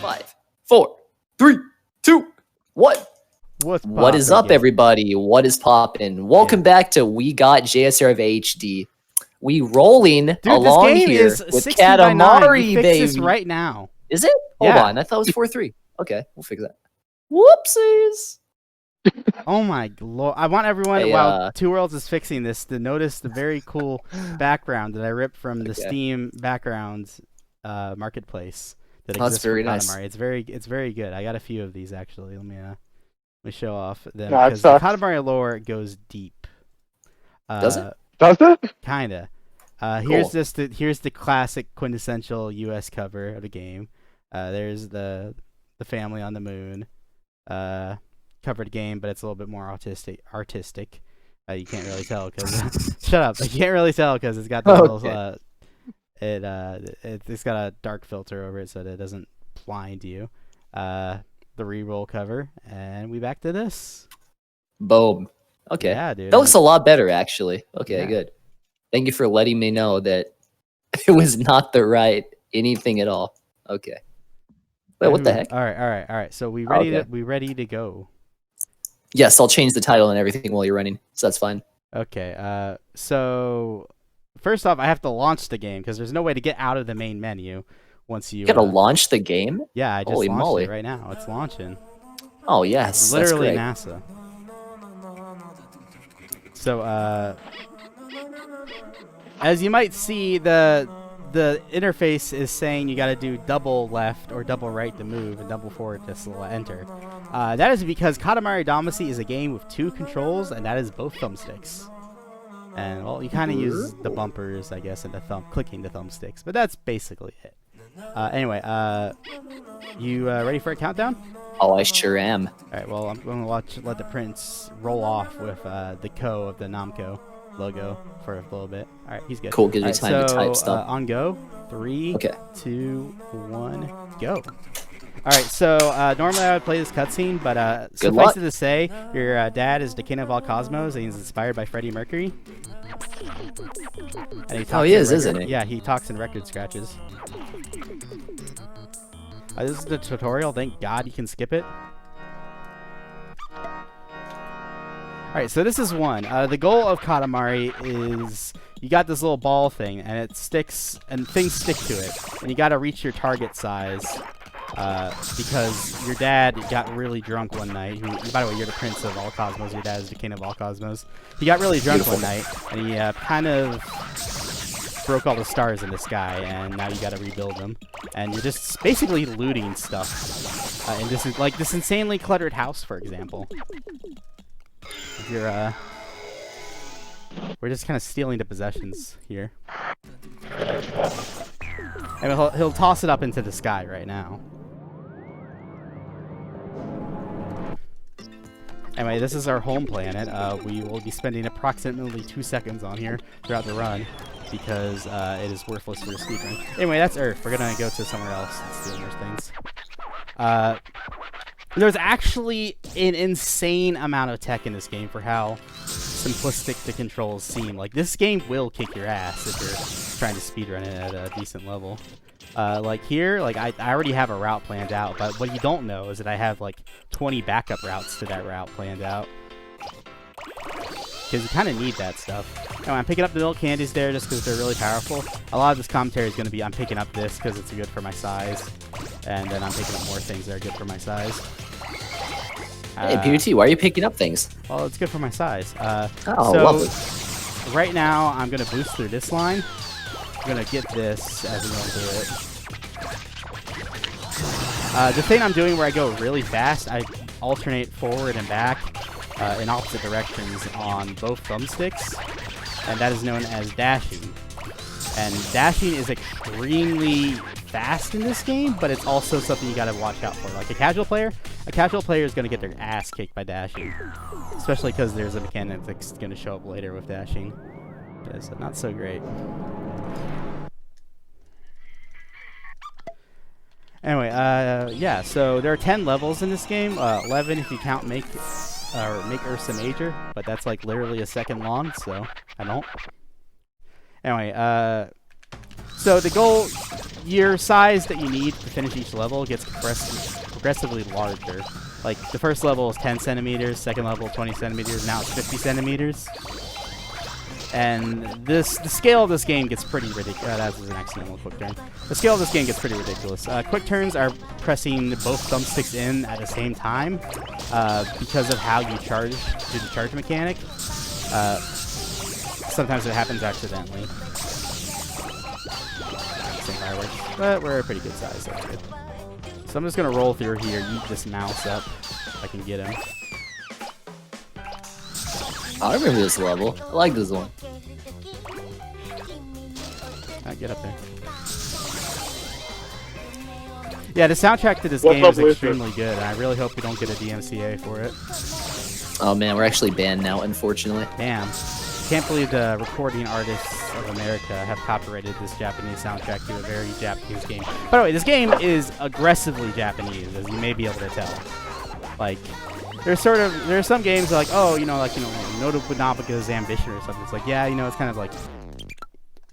5, 4, 3, 2, 1. What is up, everybody? What is poppin'? Welcome back to WeGotJSRFHD. We rolling along this game here is with 60 by 9. Katamari, Fix baby. this right now. Is it? Hold on. I thought it was 4-3. Okay, we'll fix that. Whoopsies. Oh my lord. I want everyone, while Two Worlds is fixing this, to notice the very cool background that I ripped from the Steam backgrounds marketplace that exists for Katamari. Nice. It's very good. I got a few of these actually. Let me show off them, because the Katamari lore goes deep. Does it? Does it? Kinda. Cool. Here's the classic quintessential US cover of the game. There's the family on the moon. Covered game, but it's a little bit more artistic. You can't really tell because shut up. You can't really tell because it's got the little it's got a dark filter over it so that it doesn't blind you. The REROLL cover, and we back to this. Boom. Okay. Yeah, dude. That looks a lot better, actually. Okay, good. Thank you for letting me know that it was not the right anything at all. Okay. Wait, what the heck? All right. So we ready to go. Yes, I'll change the title and everything while you're running, so that's fine. Okay. So first off, I have to launch the game because there's no way to get out of the main menu once you. You gotta launch the game? Yeah, I just launched it right now. It's launching. Oh yes, it's literally NASA. So as you might see, the interface is saying you got to do double left or double right to move and double forward to enter. That is because Katamari Damaci is a game with 2 controls, and that is both thumbsticks. And well, you kind of use the bumpers, I guess, and clicking the thumbsticks, but that's basically it. Anyway, you ready for a countdown? Oh, I sure am. All right. Well, I'm going to let the prince roll off with the Ko of the Namco logo for a little bit. All right, he's good. Cool, gives me time to type stuff. On go, 3, 2, 1, go. All right, so normally I would play this cutscene, but suffice it to say, your dad is the king of all cosmos, and he's inspired by Freddie Mercury. And he is, isn't he? Yeah, he talks in record scratches. This is the tutorial. Thank God you can skip it. Alright, so this is one. The goal of Katamari is you got this little ball thing, and it sticks, and things stick to it. And you got to reach your target size because your dad got really drunk one night. By the way, you're the prince of all cosmos. Your dad is the king of all cosmos. He got really drunk one night, and he kind of broke all the stars in the sky, and now you got to rebuild them. And you're just basically looting stuff. And this is like this insanely cluttered house, for example. You're we're just kind of stealing the possessions here, and he'll toss it up into the sky right now. Anyway, this is our home planet. We will be spending approximately 2 seconds on here throughout the run because it is worthless for the speedrun. Anyway, that's Earth. We're gonna go to somewhere else and steal more things. There's actually an insane amount of tech in this game for how simplistic the controls seem. Like, this game will kick your ass if you're trying to speedrun it at a decent level. Like here, like I already have a route planned out, but what you don't know is that I have like 20 backup routes to that route planned out. Because you kind of need that stuff. Anyway, I'm picking up the milk candies there just because they're really powerful. A lot of this commentary is going to be I'm picking up this because it's good for my size. And then I'm picking up more things that are good for my size. Hey, PVT, why are you picking up things? Well, it's good for my size. Lovely. Right now, I'm going to boost through this line. I'm going to get this as we go through it. The thing I'm doing where I go really fast, I alternate forward and back in opposite directions on both thumbsticks, and that is known as dashing. And dashing is extremely fast in this game, but it's also something you gotta watch out for. Like a casual player is gonna get their ass kicked by dashing, especially because there's a mechanic that's gonna show up later with dashing. It's not so great. Anyway, yeah. So there are 10 levels in this game. 11 if you count Make Ursa Major, but that's like literally a second long, so I don't. Anyway, so the goal your size that you need to finish each level gets progressively larger. Like, the first level is 10 centimeters, second level 20 centimeters, now it's 50 centimeters. And the scale of this game gets pretty ridiculous. That was an accidental quick turn. The scale of this game gets pretty ridiculous. Quick turns are pressing both thumbsticks in at the same time because of how you charge, do the charge mechanic. Sometimes it happens accidentally. Same fireworks, but we're a pretty good size. That's good. So I'm just gonna roll through here, yeet this mouse up if I can get him. I remember this level. I like this one. Get up there. Yeah, the soundtrack to this game is extremely good, and I really hope we don't get a DMCA for it. Oh man, we're actually banned now, unfortunately. Damn. Can't believe the Recording Artists of America have copyrighted this Japanese soundtrack to a very Japanese game. By the way, this game is aggressively Japanese, as you may be able to tell. Like, there are some games like, oh, Nobunaga's Ambition or something. It's like, yeah, it's kind of like,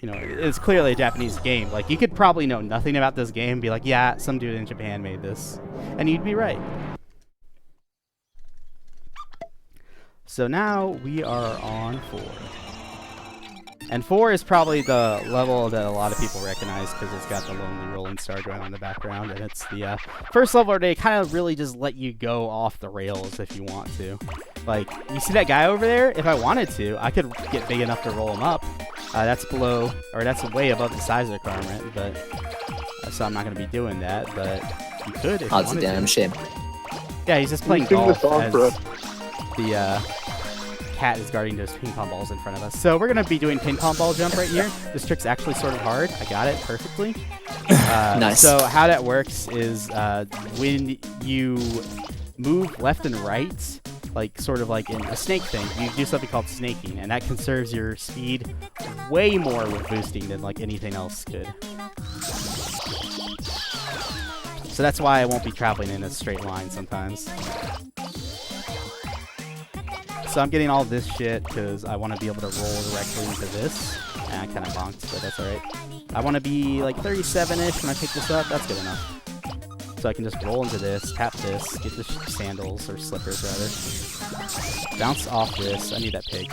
it's clearly a Japanese game. Like, you could probably know nothing about this game and be like, yeah, some dude in Japan made this. And you'd be right. So now we are on 4. And 4 is probably the level that a lot of people recognize because it's got the lonely rolling star going on in the background. And it's the first level where they kind of really just let you go off the rails if you want to. Like, you see that guy over there? If I wanted to, I could get big enough to roll him up. That's way above the size requirement, but so I'm not going to be doing that. But you could if you wanted to. That's a damn shame. Yeah, he's just playing golf as the cat is guarding those ping pong balls in front of us. So we're going to be doing ping pong ball jump right here. This trick's actually sort of hard. I got it perfectly. Nice. So how that works is when you move left and right, like sort of like in a snake thing, you do something called snaking, and that conserves your speed way more with boosting than like anything else could. So that's why I won't be traveling in a straight line sometimes. So I'm getting all this shit because I want to be able to roll directly into this. And I kind of bonked, but that's alright. I want to be like 37-ish when I pick this up. That's good enough. So I can just roll into this, tap this, get the sandals, or slippers rather. Bounce off this. I need that pig.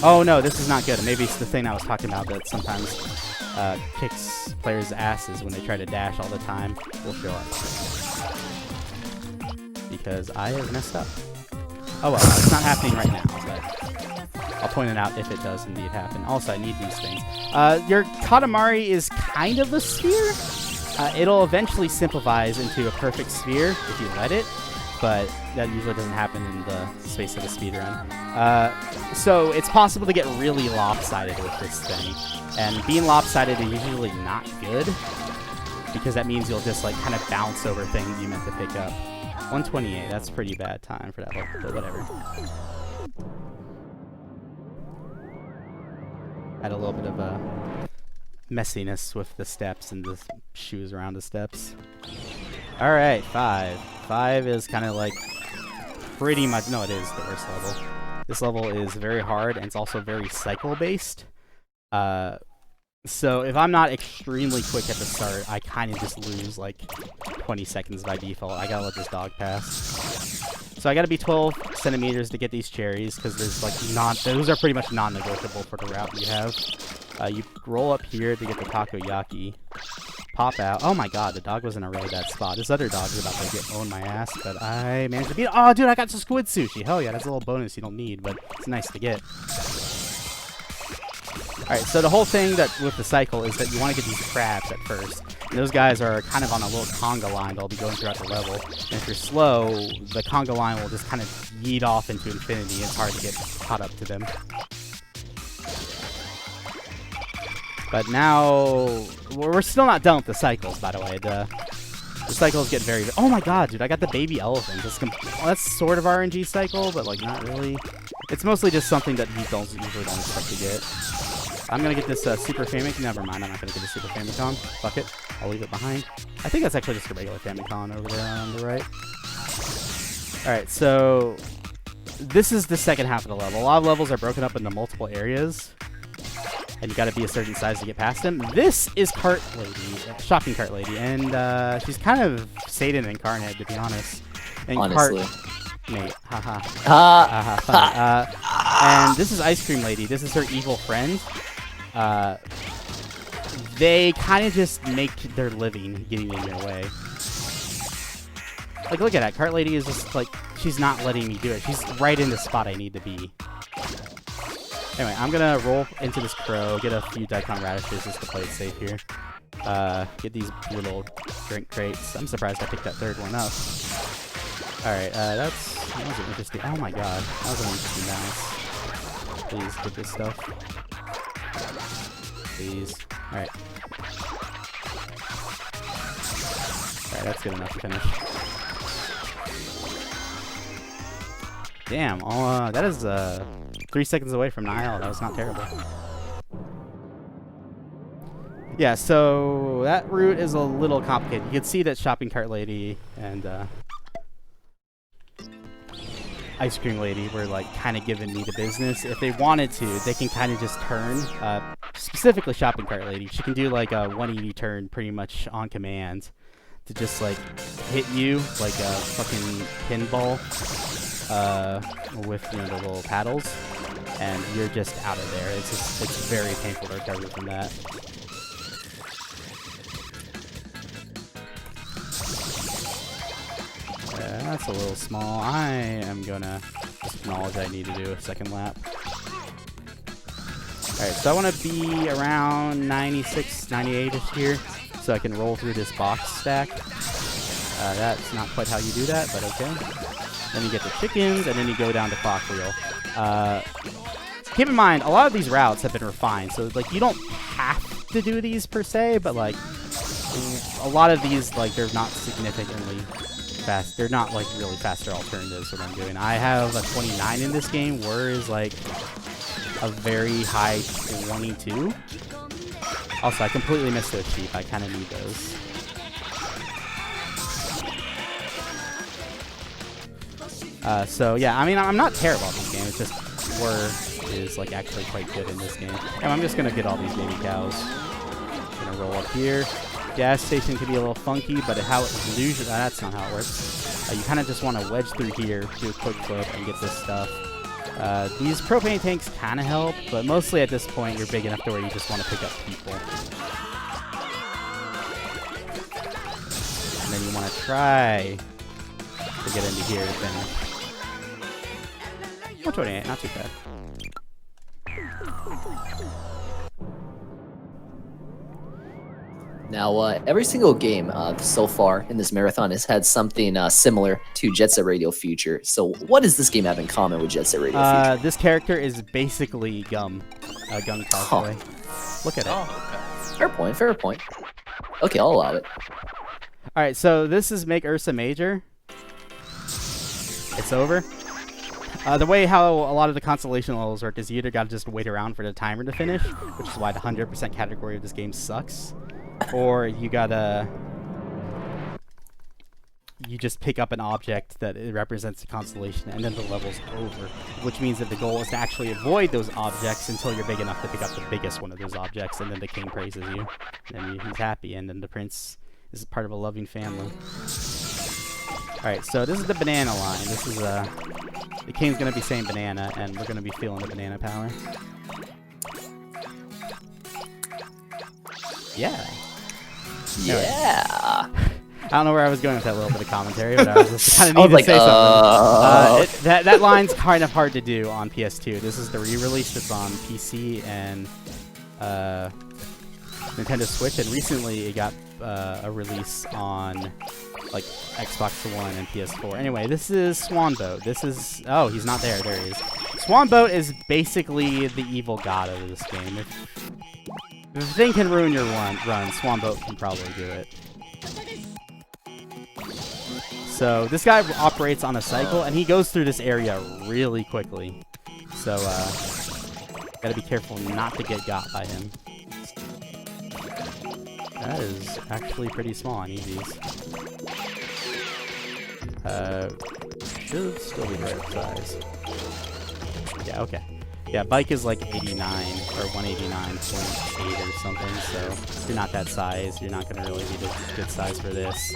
Oh no, this is not good. Maybe it's the thing I was talking about that sometimes kicks players' asses when they try to dash all the time. Will show up. Because I have messed up. Oh well, it's not happening right now, but I'll point it out if it does indeed happen. Also, I need these things. Your Katamari is kind of a sphere. It'll eventually simplifies into a perfect sphere if you let it, but that usually doesn't happen in the space of a speedrun. So it's possible to get really lopsided with this thing, and being lopsided is usually not good, because that means you'll just like kind of bounce over things you meant to pick up. 128, that's a pretty bad time for that level, but whatever. Had a little bit of a messiness with the steps and the shoes around the steps. Alright, 5. 5 is kind of like pretty much, no, it is the worst level. This level is very hard, and it's also very cycle-based. So if I'm not extremely quick at the start, I kind of just lose like 20 seconds by default. I gotta let this dog pass. So I gotta be 12 centimeters to get these cherries, because there's like those are pretty much non-negotiable for the route you have. You roll up here to get the takoyaki. Pop out. Oh my god, the dog was in a really bad spot. This other dog is about to get owned my ass, but I managed to beat it. Oh dude, I got some squid sushi. Hell yeah, that's a little bonus you don't need, but it's nice to get. Alright, so the whole thing with the cycle is that you want to get these crabs at first. And those guys are kind of on a little conga line that'll be going throughout the level. And if you're slow, the conga line will just kind of yeet off into infinity. It's hard to get caught up to them. But now, we're still not done with the cycles, by the way. The cycles get very... Oh my god, dude, I got the baby elephant. That's sort of RNG cycle, but like not really. It's mostly just something that you usually don't expect to get. I'm gonna get this Super Famicom. Never mind, I'm not gonna get the Super Famicom. Fuck it. I'll leave it behind. I think that's actually just a regular Famicom over there on the right. Alright, so this is the second half of the level. A lot of levels are broken up into multiple areas. and you gotta be a certain size to get past him. This is Cart Lady, Shopping Cart Lady, and she's kind of Satan incarnate, to be honest. And Honestly. Mate, haha. Ha. And this is Ice Cream Lady. This is her evil friend. They kind of just make their living getting in your way. Like, look at that. Cart Lady is just like, she's not letting me do it. She's right in the spot I need to be. Anyway, I'm gonna roll into this crow, get a few daikon radishes just to play it safe here. Get these little drink crates. I'm surprised I picked that third one up. Alright, that was an interesting. Oh my god, that was an interesting bounce. Please get this stuff. Please. Alright. Alright, that's good enough to finish. Damn, that is 3 seconds away from Nile. That was not terrible. Yeah, so that route is a little complicated. You can see that Shopping Cart Lady and Ice Cream Lady were like kind of giving me the business. If they wanted to, they can kind of just turn. Specifically Shopping Cart Lady, she can do like a 180 turn pretty much on command to just like hit you like a fucking pinball with, you know, the little paddles, and you're just out of there. It's very painful to recover from that. That's a little small. I am gonna just acknowledge I need to do a second lap. Alright, so I want to be around 96, 98-ish here, so I can roll through this box stack. That's not quite how you do that, but okay. Then you get the chickens, and then you go down to clock reel. Keep in mind, a lot of these routes have been refined, so like you don't have to do these per se, but like a lot of these, like, they're not significantly fast. They're not like really faster alternatives. What I'm doing, I have a 29 in this game. Whir is like a very high 22. Also, I completely missed those sheep. I kind of need those. So yeah, I mean, I'm not terrible at this game. It's just Whir is like actually quite good in this game. And I'm just gonna get all these baby cows. Gonna roll up here. Gas station can be a little funky, but how it usually, that's not how it works. You kind of just want to wedge through here, do a quick flip, and get this stuff. These propane tanks kind of help, but mostly at this point, you're big enough to where you just want to pick up people. And then you want to try to get into here to finish. 128, not too bad. Now, every single game so far in this marathon has had something similar to Jet Set Radio Future. So what does this game have in common with Jet Set Radio Future? This character is basically Gum. Gum cosplay. Huh. Look at it. Oh, okay. Fair point, fair point. Okay, I'll allow it. Alright, so this is Make Ursa Major. It's over. The way how a lot of the constellation levels work is you either gotta just wait around for the timer to finish, which is why the 100% category of this game sucks. Or you gotta, you just pick up an object that it represents a constellation, and then the level's over. Which means that the goal is to actually avoid those objects until you're big enough to pick up the biggest one of those objects, and then the king praises you, and he's happy, and then the prince is part of a loving family. Alright, so this is the banana line. This is, the king's gonna be saying banana, and we're gonna be feeling the banana power. Yeah. Yeah. I don't know where I was going with that little bit of commentary, but I was just kind of needed to say something. That line's kind of hard to do on PS2. This is the re-release that's on PC and Nintendo Switch, and recently it got a release on like Xbox One and PS4. Anyway, this is Swanboat. This is, oh, he's not there. There he is. Swanboat is basically the evil god of this game. If a thing can ruin your run, Swanboat can probably do it. So this guy operates on a cycle, and he goes through this area really quickly. So gotta be careful not to get got by him. That is actually pretty small. I need these. Should still be the right size. Yeah, okay. Yeah, bike is like 89 or 189.8 or something, so if you're not that size, you're not going to really be the good size for this,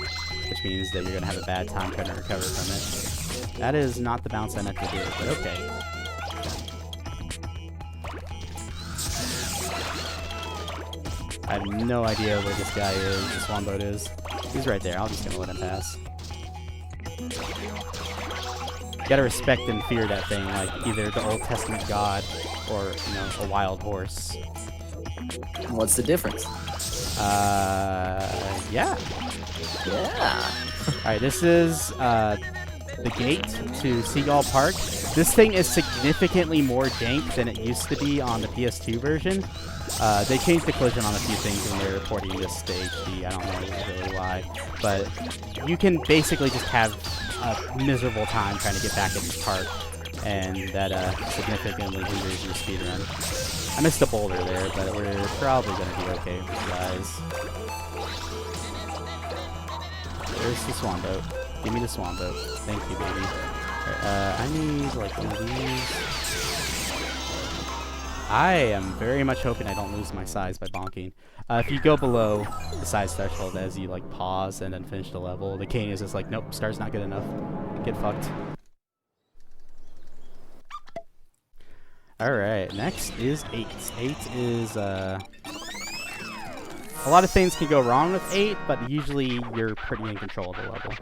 which means that you're going to have a bad time trying to recover from it. That is not the bounce I meant to do, but okay. I have no idea where this guy is, this Womboat is. He's right there, I'm just going to let him pass. You gotta respect and fear that thing, like either the Old Testament God or, you know, a wild horse. What's the difference? Yeah. Yeah. Alright, this is the gate to Seagull Park. This thing is significantly more jank than it used to be on the PS2 version. They changed the collision on a few things when they were porting this to HD. I don't know really why. But you can basically just have a miserable time trying to get back at this park, and that significantly hinders your speedrun. I missed a boulder there, but we're probably going to be okay with you guys. There's the swan boat. Give me the swan boat. Thank you, baby. Right, I need like one of these. I am very much hoping I don't lose my size by bonking. If you go below the size threshold as you like pause and then finish the level, the king is just like, nope, star's not good enough. Get fucked. Alright, next is 8. 8 is, a lot of things can go wrong with 8, but usually you're pretty in control of the level.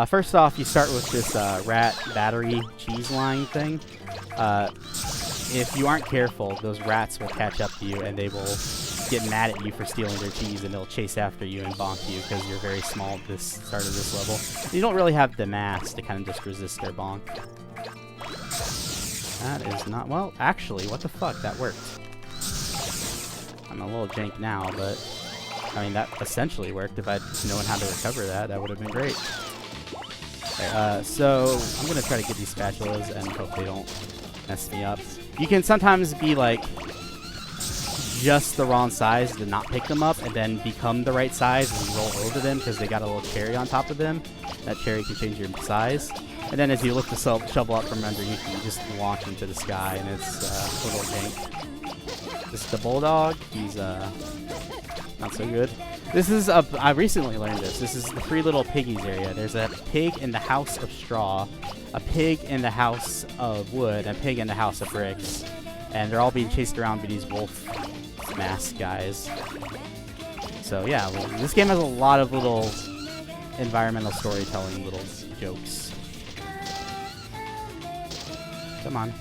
First off, you start with this rat battery cheese line thing. If you aren't careful, those rats will catch up to you and they will get mad at you for stealing their cheese, and they'll chase after you and bonk you because you're very small at this start of this level. You don't really have the mass to kind of just resist their bonk. That is not... Well, actually, what the fuck? That worked. I'm a little jank now, but... I mean, that essentially worked. If I'd known how to recover that, that would have been great. Okay, so I'm going to try to get these spatulas and hope they don't mess me up. You can sometimes be, like, just the wrong size to not pick them up and then become the right size and roll over them because they got a little cherry on top of them. That cherry can change your size. And then as you lift the shovel up from underneath, you just launch into the sky, and it's a little jank. This is the bulldog. He's not so good. This is I recently learned this. This is the Three Little Piggies area. There's a pig in the house of straw, a pig in the house of wood, and a pig in the house of bricks. And they're all being chased around by these wolf mask guys. So yeah, well, this game has a lot of little environmental storytelling little jokes. Come on.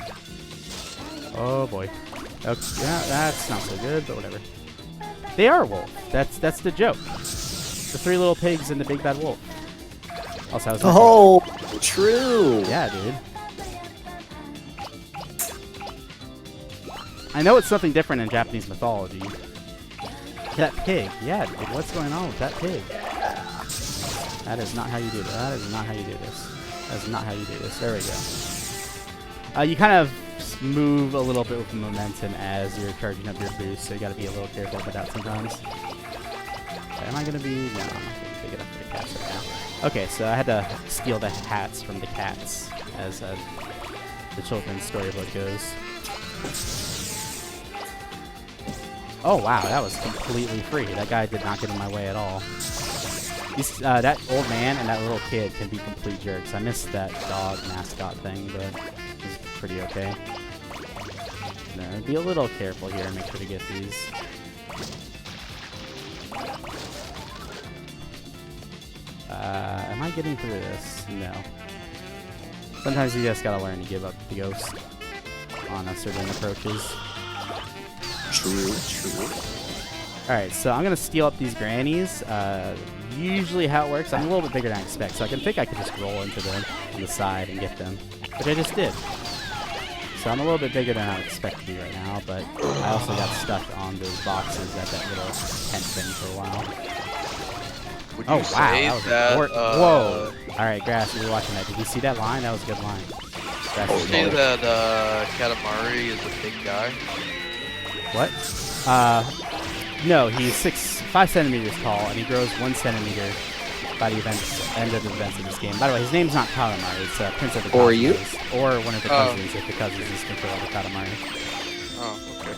Oh boy. Okay, yeah, that's not so good, but whatever. They are a wolf. That's the joke. The Three Little Pigs and the Big Bad Wolf. Also, I was oh, true. Yeah, dude. I know it's something different in Japanese mythology. That pig. Yeah, dude, what's going on with that pig? That is not how you do this. That is not how you do this. That is not how you do this. There we go. You kind of move a little bit with the momentum as you're charging up your boost, so you gotta be a little careful with that sometimes. Okay, am I gonna be... No, I'm not gonna be big enough for the cats right now. Okay, so I had to steal the hats from the cats, as the children's storybook goes. Oh wow, that was completely free. That guy did not get in my way at all. That old man and that little kid can be complete jerks. I missed that dog mascot thing, but it was pretty okay. No, be a little careful here and make sure to get these. Am I getting through this? No. Sometimes you just gotta learn to give up the ghost on certain approaches. True, true. Alright, so I'm gonna steal up these grannies. Usually how it works, I'm a little bit bigger than I expect, so I think I could just roll into them on the side and get them, which I just did. So I'm a little bit bigger than I expect to be right now, but I also got stuck on those boxes at that little tent thing for a while. Would Oh you wow, that was whoa! Alright, Grass, you were watching that. Did you see that line? That was a good line. Would you say that Katamari is a big guy? What? No, he's 5 centimeters tall, and he grows 1 centimeter by the end of the events of this game. By the way, his name's not Katamari. It's Prince of the Or you? Cosmos. Or one of the cousins, if the cousins is control the Katamari. Oh, okay.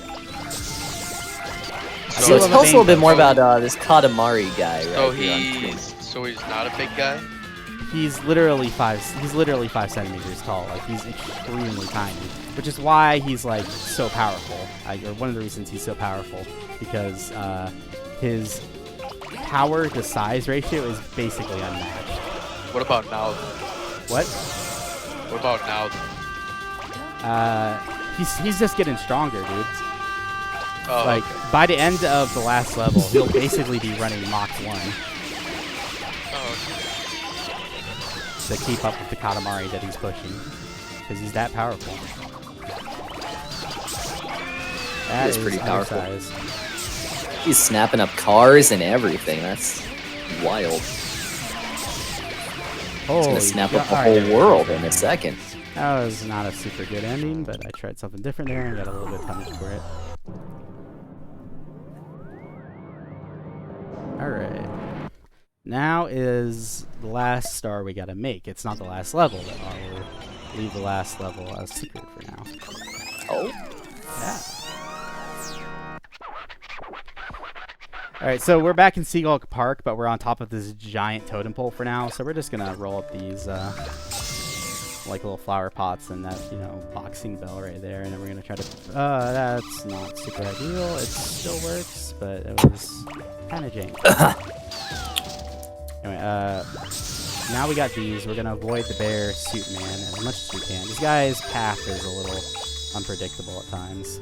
So tell us a little bit more about this Katamari guy. So right he's not a big guy. He's literally 5 centimeters tall. Like, he's extremely tiny, which is why he's like so powerful. Or one of the reasons he's so powerful, because his power to size ratio is basically unmatched. What about now? What? What about now? He's just getting stronger, dude. Oh, Like, okay. by the end of the last level, he'll basically be running Mach 1 Oh, to keep up with the Katamari that he's pushing, because he's that powerful. That is pretty powerful. undersized. He's snapping up cars and everything. That's wild. Oh, He's gonna snap up the alright, whole world in a second. That was not a super good ending, but I tried something different there and got a little bit punished for it. Alright. Now is the last star we gotta make. It's not the last level, though. I'll leave the last level as secret for now. Oh, Yeah. Alright, so we're back in Seagull Park, but we're on top of this giant totem pole for now, so we're just gonna roll up these, like little flower pots and that, you know, boxing bell right there, and then we're gonna try to, that's not super ideal. It still works, but it was kinda jank. Anyway, now we got these. We're gonna avoid the bear suit man as much as we can. This guy's path is a little unpredictable at times.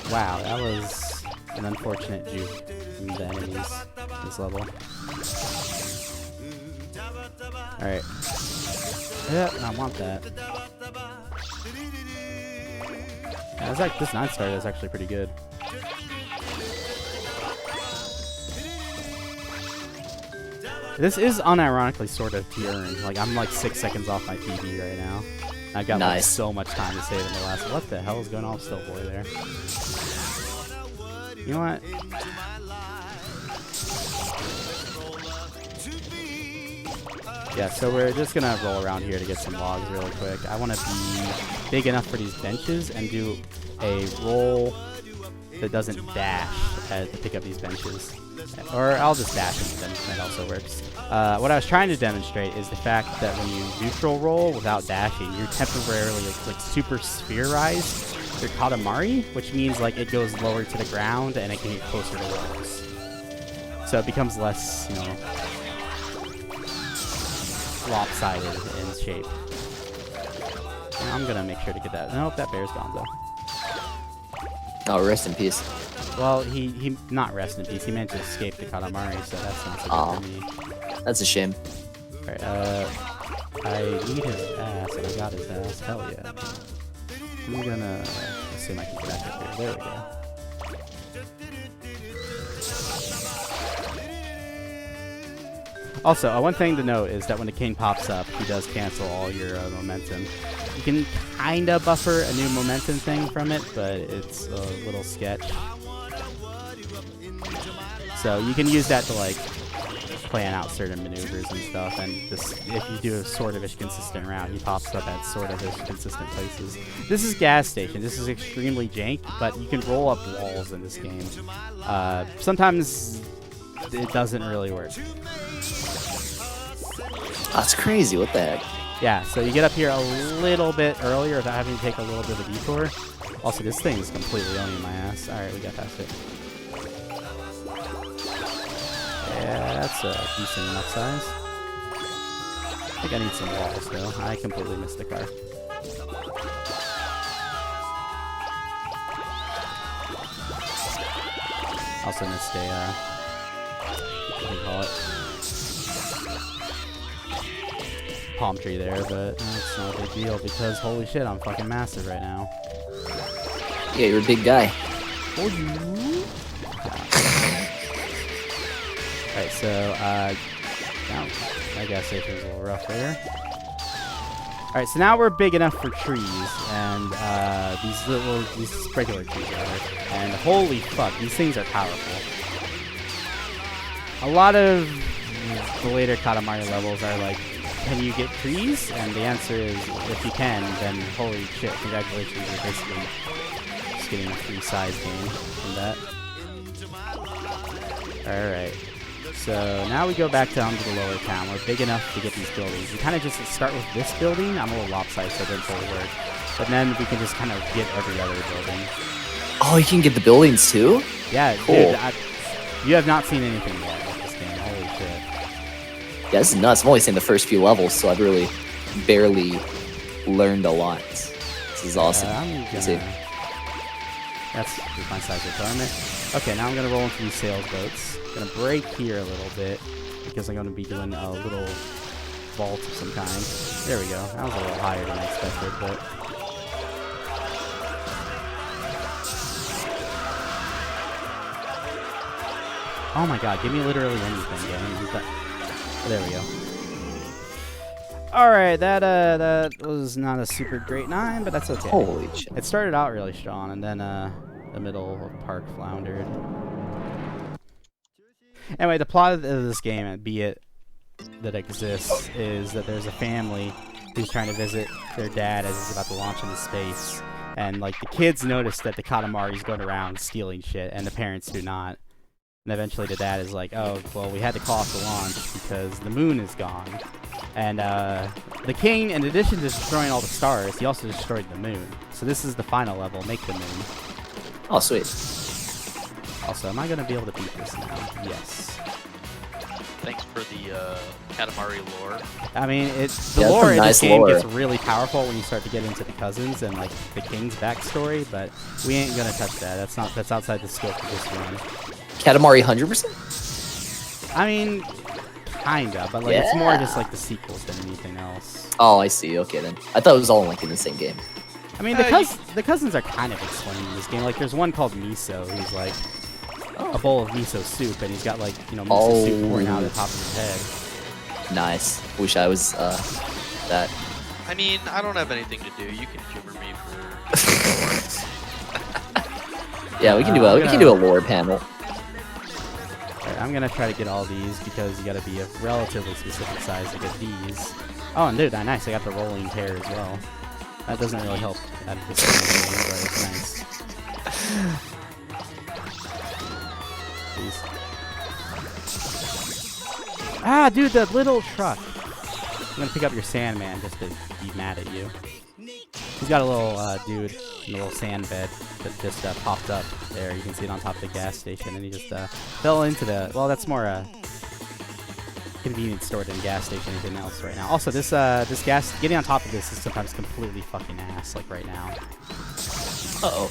Wow, that was an unfortunate juke from the enemies this level. Alright. Yep, I want that. Yeah, it's like, this 9-star is actually pretty good. This is unironically sort of tier-earned. Like, I'm like 6 seconds off my PB right now. I've got like, so much time to save in the last. What the hell is going on with Stillboy there? You know what? Yeah, so we're just gonna roll around here to get some logs really quick. I want to be big enough for these benches and do a roll that doesn't dash to pick up these benches. Or I'll just dash into them, that also works. What I was trying to demonstrate is the fact that when you neutral roll without dashing, you're temporarily like super spherized your Katamari, which means like it goes lower to the ground and it can get closer to walls. So it becomes less, you know, lopsided in shape. And I'm gonna make sure to get that. Nope, that bear's gone though. oh, rest in peace. Well, he not rest in peace. He meant to escape the Katamari, so that's not so good for me. That's a shame. Alright, I need his ass, and I got his ass. Hell yeah. I'm gonna assume I can get back up here. There we go. Also, one thing to note is that when the king pops up, he does cancel all your momentum. You can kind of buffer a new momentum thing from it, but it's a little sketch. So you can use that to like plan out certain maneuvers and stuff, and this, if you do a sort of ish consistent route, he pops up at sort of ish consistent places. This is gas station. This is extremely jank, but you can roll up walls in this game. Sometimes it doesn't really work. That's crazy. What the heck? Yeah, so you get up here a little bit earlier without having to take a little bit of a detour. Also, this thing is completely owning my ass. Alright, we got past it. Yeah, that's a decent enough size. I think I need some walls, though. I completely missed the car. Also missed a, what do you call it? Palm tree there, but it's not a big deal because holy shit, I'm fucking massive right now. Yeah, you're a big guy. Oh, you? Alright, so, now, I gas station's a little rough there. Alright, so now we're big enough for trees, and, these regular trees, rather. And holy fuck, these things are powerful. a lot of the later Katamari levels are like, can you get trees? And the answer is, if you can, then holy shit, congratulations, you're basically just getting a free size game from that. Alright, so now we go back down to the lower town. We're big enough to get these buildings. We kind of just start with this building. I'm a little lopsided, so it didn't fully work. But then we can just kind of get every other building. Oh, you can get the buildings too? Yeah, cool. Dude, you have not seen anything yet with this game. Holy shit. Yeah, this is nuts. I'm only saying the first few levels, so I've really barely learned a lot. This is awesome. That's my size requirement. Okay, now I'm going to roll into these sales boats. I'm going to brake here a little bit because I'm going to be doing a little vault of some kind. There we go. That was a little higher than I expected, but... Oh my god, give me literally anything, game. There we go. Alright, that was not a super great 9, but that's okay. Holy shit. It started out really strong, and then the middle of the park floundered. Anyway, the plot of this game, be it that exists, is that there's a family who's trying to visit their dad as he's about to launch into space. And, like, the kids notice that the Katamari's going around stealing shit, and the parents do not. And eventually the dad is like, oh, well, we had to call off the launch because the moon is gone. And the king, in addition to destroying all the stars, he also destroyed the moon. So this is the final level, Make the Moon. Oh, sweet. Also, am I going to be able to beat this now? Yes. Thanks for the Katamari lore. I mean, the lore in this game gets really powerful when you start to get into the cousins and like the king's backstory, but we ain't going to touch that. That's outside the scope of this one. Katamari 100%? I mean, kinda, but like it's more just like the sequels than anything else. Oh, I see. Okay then. I thought it was all like in the same game. I mean, the cousins are kind of explained in this game. Like, there's one called Miso, who's like a bowl of miso soup, and he's got like miso soup pouring out of the top of his head. Nice. Wish I was that. I mean, I don't have anything to do. You can humor me for. Yeah, we can do a lore panel. I'm gonna try to get all these because you gotta be a relatively specific size to get these. Oh, and dude, nice, I got the rolling pair as well. That doesn't really help at this game, but it's nice. Please. Ah, dude, the little truck. I'm gonna pick up your Sandman just to be mad at you. He's got a little dude in a little sand bed that just popped up there. You can see it on top of the gas station, and he just fell into the. Well, that's more a convenience store than a gas station or anything else right now. Also, this gas getting on top of this is sometimes completely fucking ass, like right now. Uh-oh.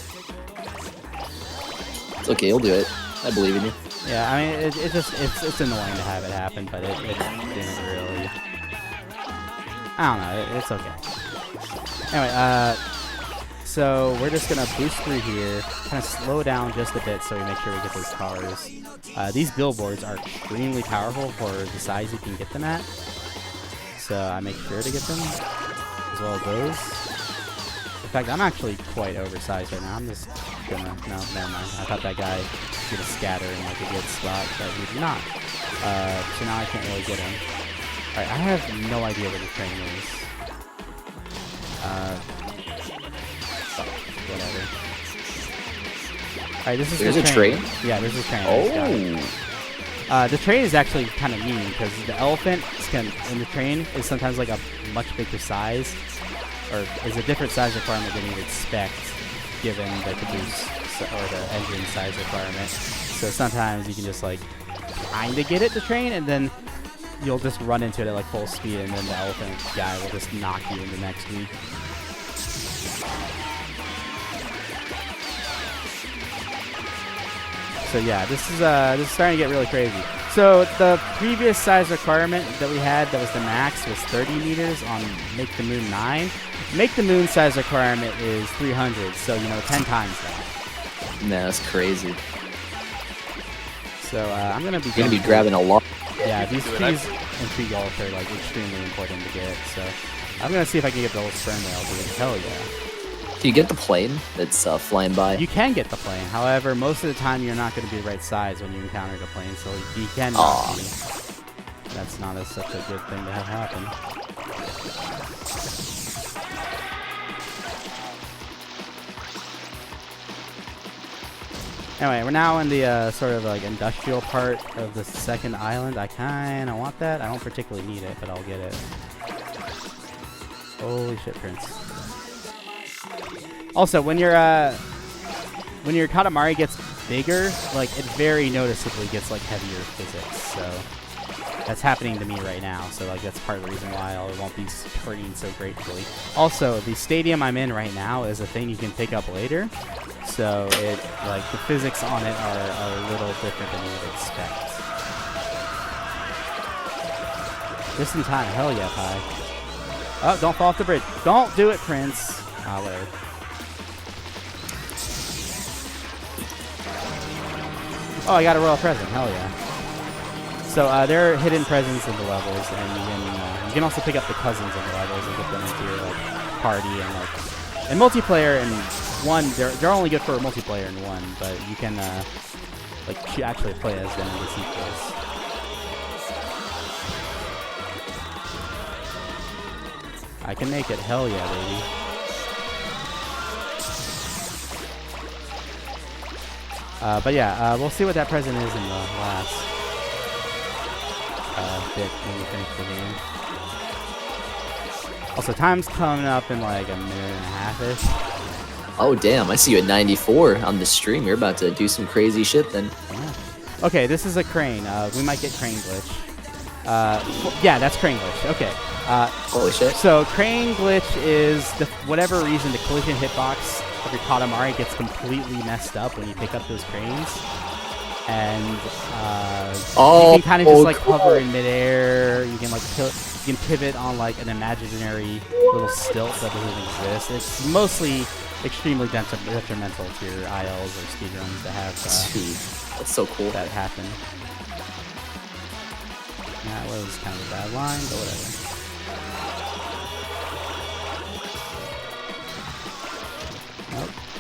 It's okay, you'll do it. I believe in you. Yeah, I mean, it's annoying to have it happen, but it didn't really. I don't know. It's okay. Anyway, so we're just gonna boost through here, kind of slow down just a bit so we make sure we get those cars. These billboards are extremely powerful for the size you can get them at, so I make sure to get them, as well as those. In fact, I'm actually quite oversized right now. I'm just gonna, no, never mind. I thought that guy was gonna scatter in like a good spot, but he did not. So now I can't really get him. Alright, I have no idea where the train is. Whatever. Alright, this is There's the train. a train? Yeah, there's a train. Oh. The train is actually kind of mean because the elephant in the train is sometimes like a much bigger size, or is a different size requirement than you'd expect given the caboose or the engine size requirement. So sometimes you can just like kind of get it, the train, and then you'll just run into it at like full speed, and then the elephant guy will just knock you into next week. So yeah, this is starting to get really crazy. So the previous size requirement that we had, that was the max, was 30 meters on Make the Moon 9. Make the Moon size requirement is 300, so 10 times that. Nah, that's crazy. So I'm gonna be grabbing a lot. Yeah, these trees and tree golf are like extremely important to get. So I'm gonna see if I can get the old sperm whale, dude. Hell yeah. Do you get the plane that's flying by? You can get the plane. However, most of the time you're not going to be the right size when you encounter the plane, so you can not be. That's not such a good thing to have happen. Anyway, we're now in the sort of like industrial part of the second island. I kind of want that. I don't particularly need it, but I'll get it. Holy shit, Prince. Also, when your Katamari gets bigger, like it very noticeably gets like heavier physics. So that's happening to me right now. So like that's part of the reason why I won't be turning so gratefully. Also, the stadium I'm in right now is a thing you can pick up later. So it like the physics on it are a little different than you would expect. Just in time, hell yeah, Pi. Oh, don't fall off the bridge. Don't do it, Prince. Ah, whatever. Oh, I got a royal present. Hell yeah. So there are hidden presents in the levels, and you can also pick up the cousins in the levels and get them into your like party and like and multiplayer and one. They're only good for multiplayer in one, but you can like actually play as them in the sequels. I can make it. Hell yeah, baby. But yeah, we'll see what that present is in the last bit when we finish the game. Also, time's coming up in like a minute and a half-ish. Oh, damn. I see you at 94 on the stream. You're about to do some crazy shit then. Yeah. Okay, this is a crane. We might get crane glitch. Yeah, that's crane glitch. Okay. Holy shit. So crane glitch is whatever reason the collision hitbox of your Katamari gets completely messed up when you pick up those cranes, and you can kind of just like hover in midair. You can like you can pivot on like an imaginary little stilt that doesn't exist. It's mostly extremely detrimental to your ILs or speedruns to have. Dude, that's so cool. That happen. That was kind of a bad line, but whatever.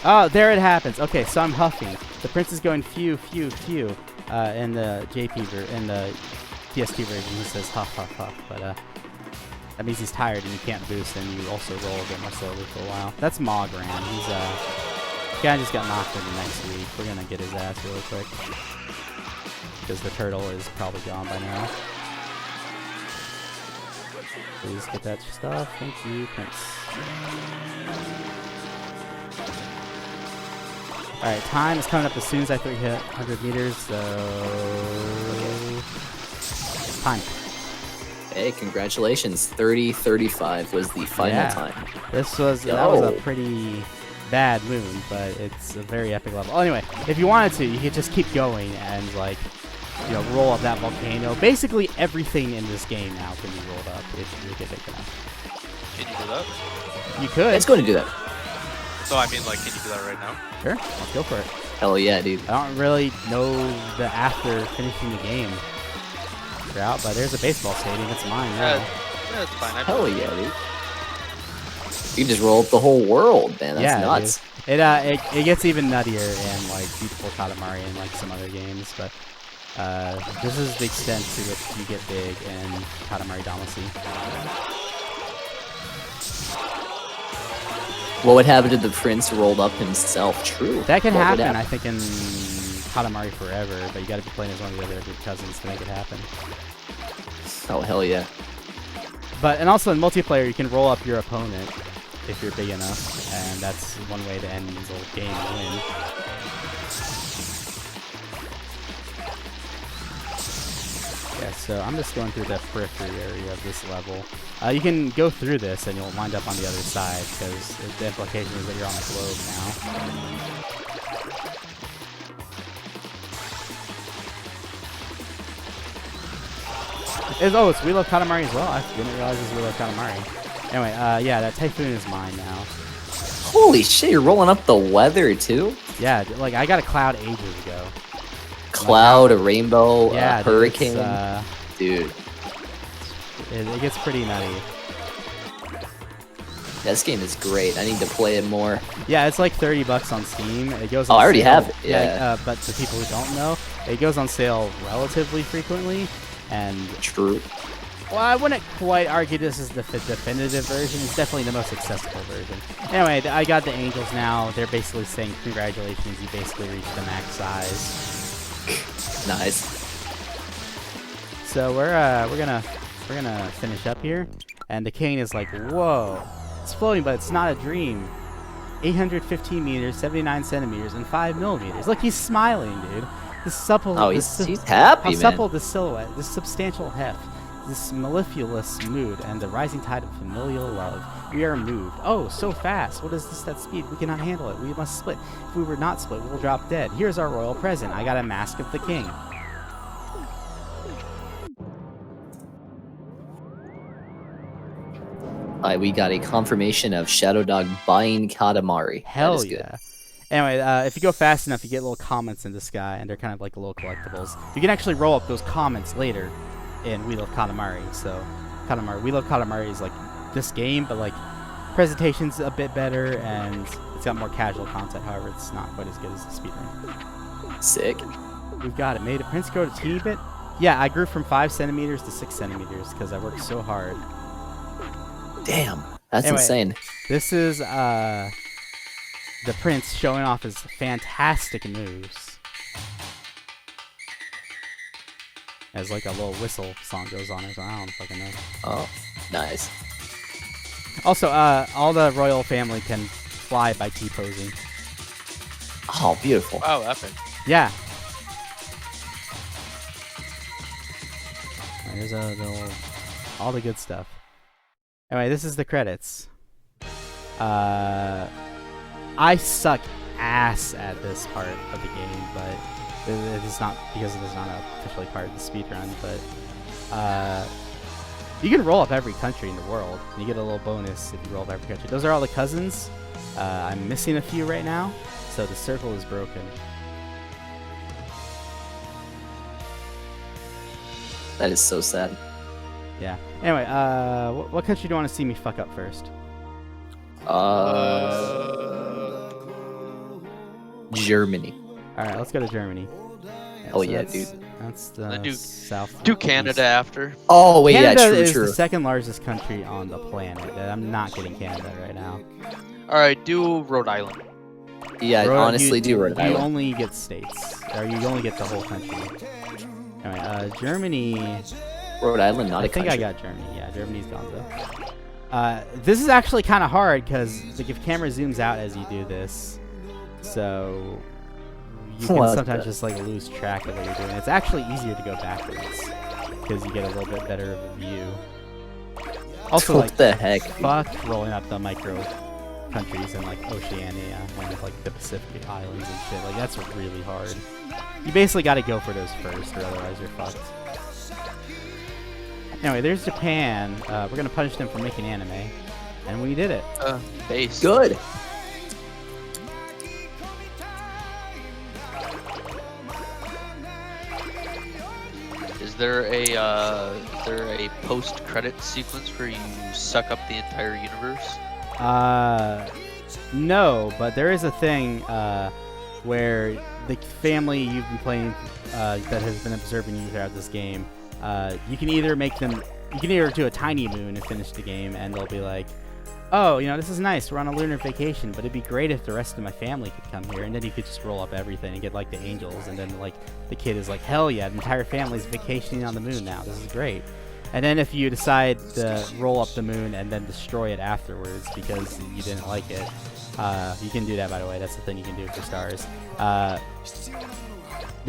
Oh, there it happens. Okay, so I'm huffing. The Prince is going phew, phew, phew. In the in the PSP version, he says huff, huff, huff. But that means he's tired and you can't boost, and you also roll a bit more slowly for a while. That's Mogran. He's guy just got knocked into next week. We're gonna get his ass really quick because the turtle is probably gone by now. Please get that stuff. Thank you, Prince. Alright, time is coming up as soon as I hit 100 meters, so... Time. Hey, congratulations. 30:35 was the final time. That was a pretty bad moon, but it's a very epic level. Oh, anyway, if you wanted to, you could just keep going and, like, you know, roll up that volcano. Basically, everything in this game now can be rolled up if you get big enough. Can you do that? You could. It's going to do that. So, I mean, like, can you do that right now? Sure, let's go for it. Hell yeah, dude. I don't really know the after finishing the game route, but there's a baseball stadium. It's mine now. Yeah, it's fine. Hell yeah, dude. You can just roll up the whole world, man. That's nuts. Dude. It gets even nuttier in like Beautiful Katamari and like some other games, but this is the extent to which you get big in Katamari Damaci. What would happen to the Prince rolled up himself? True. That can happen, I think, in Katamari Forever, but you gotta be playing as one of the other good cousins to make it happen. Oh, hell yeah. And also in multiplayer, you can roll up your opponent if you're big enough, and that's one way to end the game and win. Yeah, so I'm just going through the periphery area of this level. You can go through this and you'll wind up on the other side, because the implication is that you're on the globe now. It's We Love Katamari as well. I didn't realize it was We Love Katamari. Anyway, yeah, that Typhoon is mine now. Holy shit, you're rolling up the weather too? Yeah, like I got a cloud ages ago. Cloud, a rainbow, yeah, a hurricane. Dude, dude. It gets pretty nutty. This game is great. I need to play it more. Yeah, it's like $30 on Steam. It goes. Oh, on I already sale. have it. Yeah. But to people who don't know, it goes on sale relatively frequently, and True. well, I wouldn't quite argue this is the definitive version. It's definitely the most accessible version. Anyway, I got the Angels now. They're basically saying congratulations, you basically reached the max size. Nice. So we're gonna finish up here, and the king is like, whoa, it's floating, but it's not a dream. 815 meters, 79 centimeters, and 5 millimeters. Look, he's smiling, dude. This supple. Oh, he's happy, how man. supple this silhouette, this substantial heft, this mellifluous mood, and the rising tide of familial love. We are moved. Oh, so fast. What is this at speed? We cannot handle it. We must split. If we were not split, we will drop dead. Here's our royal present. I got a mask of the king. We got a confirmation of Shadow Dog buying Katamari. Hell that is yeah. Good. Anyway, if you go fast enough, you get little comments in the sky, and they're kind of like little collectibles. You can actually roll up those comments later in We Love Katamari. So, Katamari, We Love Katamari is like this game, but like presentation's a bit better, and it's got more casual content. However, it's not quite as good as the speedrun. Sick. We've got it. Made a Prince grow to teeny bit? Yeah, I grew from 5 centimeters to 6 centimeters because I worked so hard. Damn. That's Anyway, insane. This is the prince showing off his fantastic moves. As like a little whistle song goes on, so I don't fucking know. Oh, nice. Also, all the royal family can fly by T-posing. Oh, beautiful. Wow, epic. Yeah. Here's all the good stuff. Anyway, this is the credits. I suck ass at this part of the game, but it is not because it is not officially part of the speedrun. But you can roll up every country in the world, and you get a little bonus if you roll up every country. Those are all the cousins. I'm missing a few right now, so the circle is broken. That is so sad. Yeah. Anyway, what country do you want to see me fuck up first? Germany. All right, let's go to Germany. Oh yeah, dude. That's the Then do south. Canada after. Oh wait, Canada yeah, true, is true. the second largest country on the planet. I'm not getting Canada right now. All right, do Rhode Island. Yeah, honestly, do Rhode You Island. only get states, or you only get the whole country. Anyway, Germany. Rhode Island, not I a think country. I got Germany. Yeah, Germany's gone though. This is actually kind of hard because like if camera zooms out as you do this, so you can What sometimes the- just like lose track of what you're doing. It's actually easier to go backwards because you get a little bit better of a view. Also, What like the heck? fuck rolling up the micro countries in like Oceania and like the Pacific Islands and shit. Like that's really hard. You basically got to go for those first, or otherwise you're fucked. Anyway, there's Japan. We're gonna punish them for making anime, and we did it. Base. Good. Is there a post-credit sequence where you suck up the entire universe? No, but there is a thing where the family you've been playing that has been observing you throughout this game, you can either do a tiny moon and finish the game, and they'll be like, oh, you know, this is nice, we're on a lunar vacation, but it'd be great if the rest of my family could come here, and then you could just roll up everything and get like the angels, and then like the kid is like, hell yeah, the entire family's vacationing on the moon now, this is great. And then if you decide to roll up the moon and then destroy it afterwards because you didn't like it, you can do that, by the way. That's the thing you can do for stars. The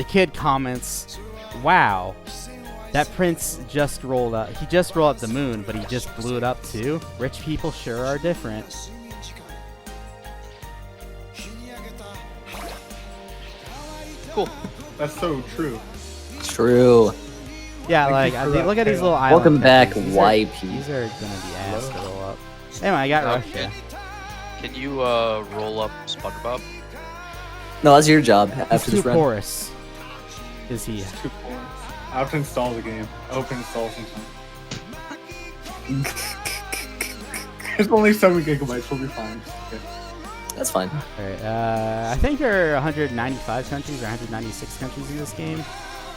kid comments, wow, that prince just rolled up. He just rolled up the moon, but he just blew it up too. Rich people sure are different. Cool. That's so true. True. Yeah, Thank like you for they that look at these payoff. little island Welcome back, countries. YP. These are gonna be ass to roll up. Anyway, I got Russia. Can you roll up SpongeBob? No, that's your job He's after too this run. porous. Is he? Too poor. I have to install the game. I hope it installs sometime. It's only 7 gigabytes. We'll be fine. Okay. That's fine. Alright, I think there are 195 countries or 196 countries in this game.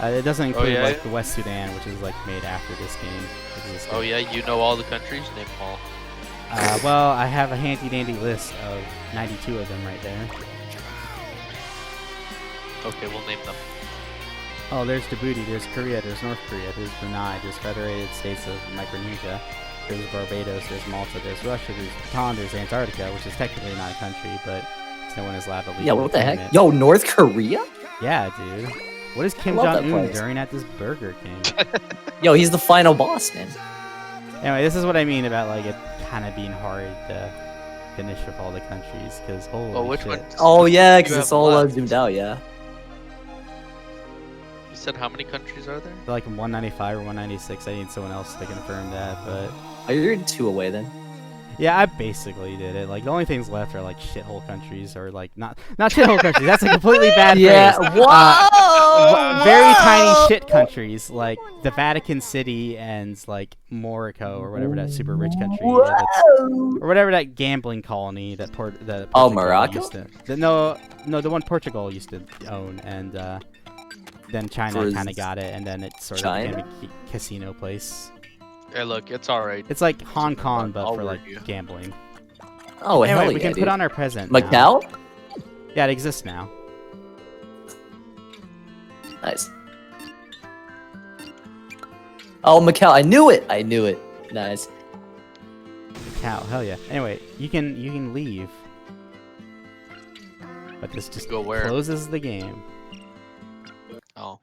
It doesn't include like the West Sudan, which is like made after this game. Oh yeah, you know all the countries? Name them all. Well, I have a handy-dandy list of 92 of them right there. Okay, we'll name them. Oh, there's Djibouti, there's Korea, there's North Korea, there's Brunei, there's Federated States of Micronesia, there's Barbados, there's Malta, there's Russia, there's Bhutan, there's Antarctica, which is technically not a country, but no one is allowed to leave. Yeah, what the heck? Yo, North Korea? Yeah, dude. What is Kim Jong-un doing at this Burger King? Yo, he's the final boss, man. Anyway, this is what I mean about like it kind of being hard to finish with all the countries, because holy shit. One? Oh yeah, because it's all zoomed out, yeah. You said how many countries are there? Like 195 or 196. I need someone else to confirm that, but Oh, you're 2 away then. yeah, I basically did it. Like the only things left are like shithole countries, or like not shithole countries. That's a completely bad Yeah, phrase. whoa! Very tiny shit countries like the Vatican City and like Morocco or whatever that super rich country, or whatever that gambling colony that Morocco? used to, no, the one Portugal used to own, and then China kind of got it, and then it sort of became a casino place. Hey, look, it's alright. It's like Hong Kong, but I'll for like review. gambling. Oh, Anyway, hell we yeah, can dude. put on our present. Macau? Now. Yeah, it exists now. Nice. Oh, Macau! I knew it. I knew it. Nice. Macau, hell yeah. Anyway, you can leave, but this just Go where? closes the game. Oh.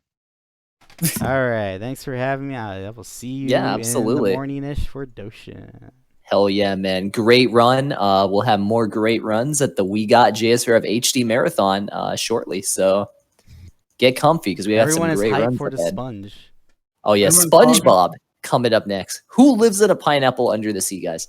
All right, thanks for having me. I will see you Yeah, absolutely. in the morning-ish for Doshin. Hell yeah, man! Great run. We'll have more great runs at the WeGotJSRFHD marathon shortly. So get comfy because we got Everyone some is great hyped runs for the ahead. sponge. Oh yeah, Everyone's SpongeBob coming up next. Who lives in a pineapple under the sea, guys?